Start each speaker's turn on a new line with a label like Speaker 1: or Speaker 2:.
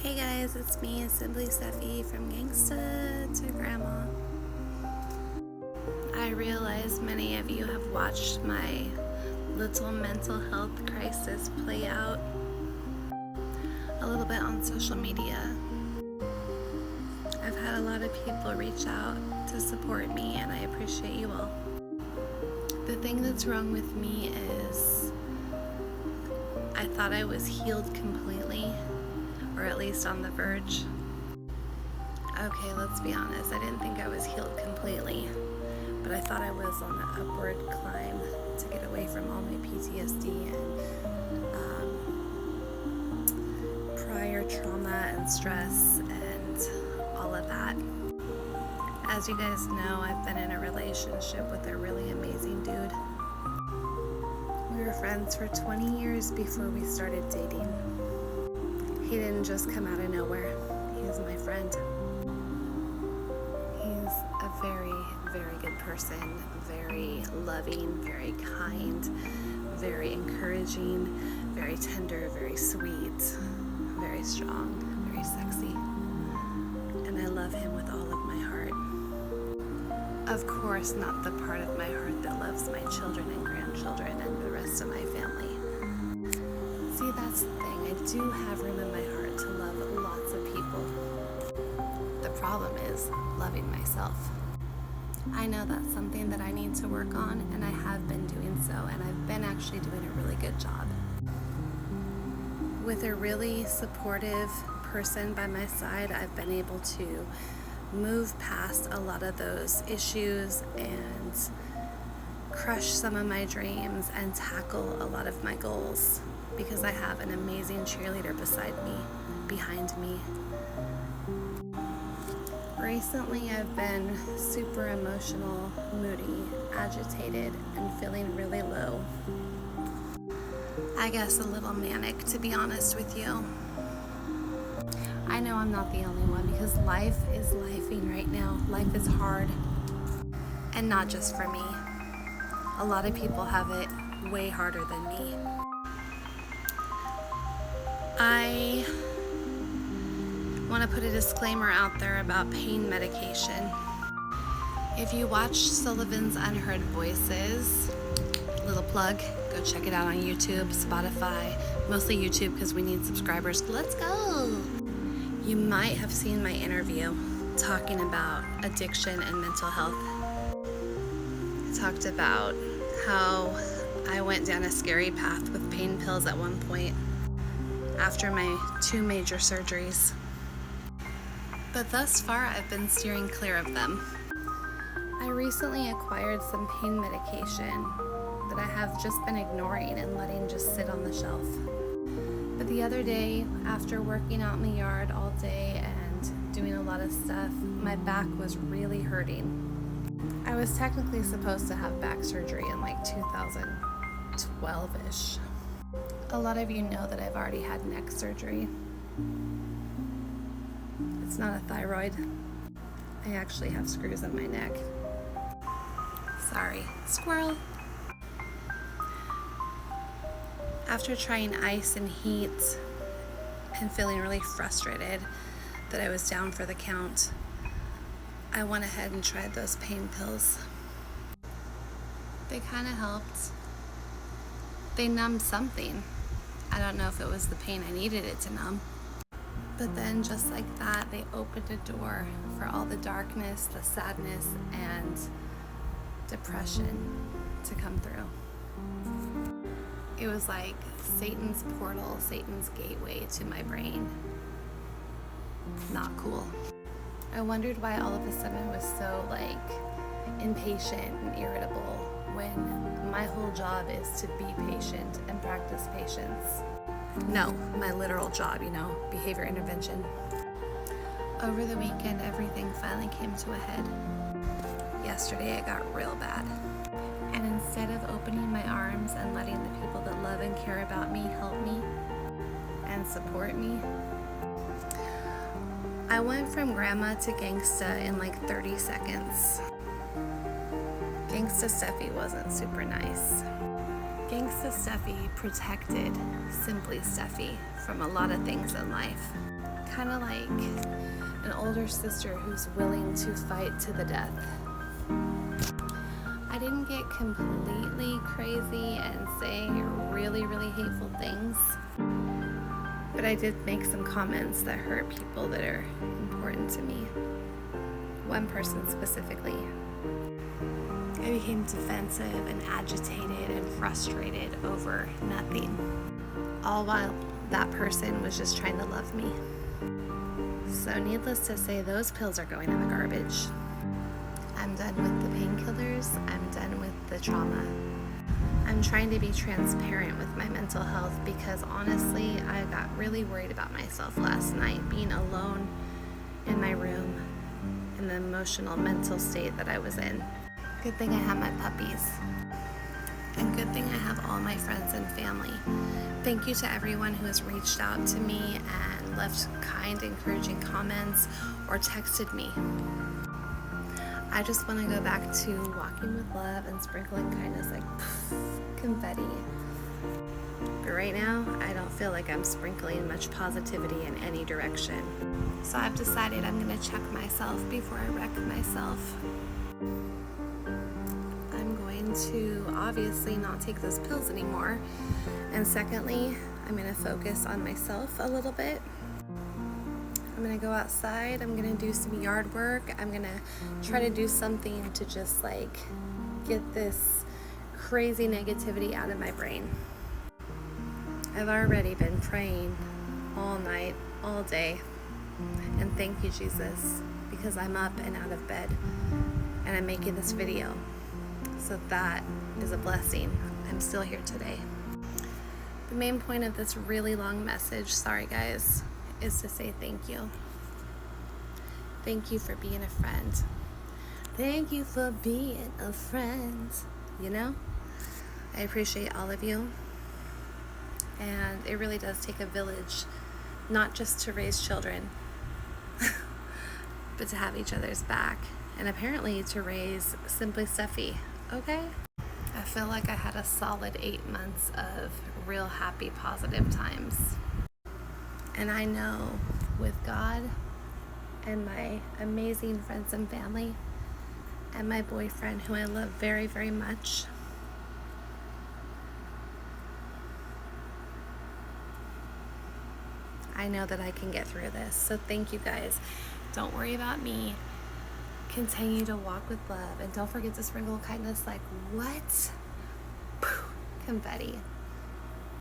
Speaker 1: Hey guys, it's me, Simply Steffi, from Gangsta to Grandma. I realize many of you have watched my little mental health crisis play out a little bit on social media. I've had a lot of people reach out to support me, and I appreciate you all. The thing that's wrong with me is I thought I was healed completely, or at least on the verge. Okay, let's be honest, I didn't think I was healed completely, but I thought I was on an upward climb to get away from all my PTSD and prior trauma and stress and all of that. As you guys know, I've been in a relationship with a really amazing dude. We were friends for 20 years before we started dating. He didn't just come out of nowhere. He's my friend. He's a very, very good person, very loving, very kind, very encouraging, very tender, very sweet, very strong, very sexy. And I love him with all of my heart. Of course, not the part of my heart that loves my children and grandchildren and the rest of my family. See, that's the thing. I do have room in my heart to love lots of people. The problem is loving myself. I know that's something that I need to work on, and I have been doing so, and I've been actually doing a really good job. With a really supportive person by my side, I've been able to move past a lot of those issues and crush some of my dreams and tackle a lot of my goals, because I have an amazing cheerleader beside me, behind me. Recently, I've been super emotional, moody, agitated, and feeling really low. I guess a little manic, to be honest with you. I know I'm not the only one, because life is lifing right now. Life is hard, and not just for me. A lot of people have it way harder than me. I want to put a disclaimer out there about pain medication. If you watch Sullivan's Unheard Voices, little plug, go check it out on YouTube, Spotify, mostly YouTube because we need subscribers. Let's go! You might have seen my interview talking about addiction and mental health. I talked about how I went down a scary path with pain pills at one point after my 2 major surgeries. But thus far, I've been steering clear of them. I recently acquired some pain medication that I have just been ignoring and letting just sit on the shelf. But the other day, after working out in the yard all day and doing a lot of stuff, my back was really hurting. I was technically supposed to have back surgery in like 2012-ish. A lot of you know that I've already had neck surgery. It's not a thyroid. I actually have screws in my neck. Sorry, squirrel. After trying ice and heat and feeling really frustrated that I was down for the count, I went ahead and tried those pain pills. They kind of helped. They numbed something. I don't know if it was the pain I needed it to numb. But then just like that, they opened a door for all the darkness, the sadness, and depression to come through. It was like Satan's portal, Satan's gateway to my brain. Not cool. I wondered why all of a sudden I was so impatient and irritable when my whole job is to be patient and practice patience. No, my literal job, behavior intervention. Over the weekend, everything finally came to a head. Yesterday, it got real bad. And instead of opening my arms and letting the people that love and care about me help me and support me, I went from grandma to gangsta in 30 seconds. Gangsta Steffi wasn't super nice. Gangsta Steffi protected Simply Steffi from a lot of things in life. kind of like an older sister who's willing to fight to the death. I didn't get completely crazy and say really, really hateful things, but I did make some comments that hurt people that are important to me. One person specifically. I became defensive and agitated and frustrated over nothing, all while that person was just trying to love me. So needless to say, those pills are going in the garbage. I'm done with the painkillers. I'm done with the trauma. I'm trying to be transparent with my mental health because honestly, I got really worried about myself last night, being alone in my room in the emotional, mental state that I was in. Good thing I have my puppies. And good thing I have all my friends and family. Thank you to everyone who has reached out to me and left kind, encouraging comments or texted me. I just want to go back to walking with love and sprinkling kindness like confetti. But right now, I don't feel like I'm sprinkling much positivity in any direction. So I've decided I'm going to check myself before I wreck myself. I'm going to obviously not take those pills anymore. And secondly, I'm going to focus on myself a little bit. I'm going to go outside. I'm going to do some yard work. I'm going to try to do something to just like get this crazy negativity out of my brain. I've already been praying all night, all day. And thank you, Jesus, because I'm up and out of bed and I'm making this video. So that is a blessing. I'm still here today. The main point of this really long message, sorry guys, is to say thank you. Thank you for being a friend. Thank you for being a friend. You know, I appreciate all of you. And it really does take a village, not just to raise children, but to have each other's back. And apparently to raise Simply Steffi, okay? I feel like I had a solid 8 months of real happy, positive times. And I know with God and my amazing friends and family and my boyfriend, who I love very, very much, I know that I can get through this. So thank you guys. Don't worry about me. Continue to walk with love. And don't forget to sprinkle kindness like what? Confetti.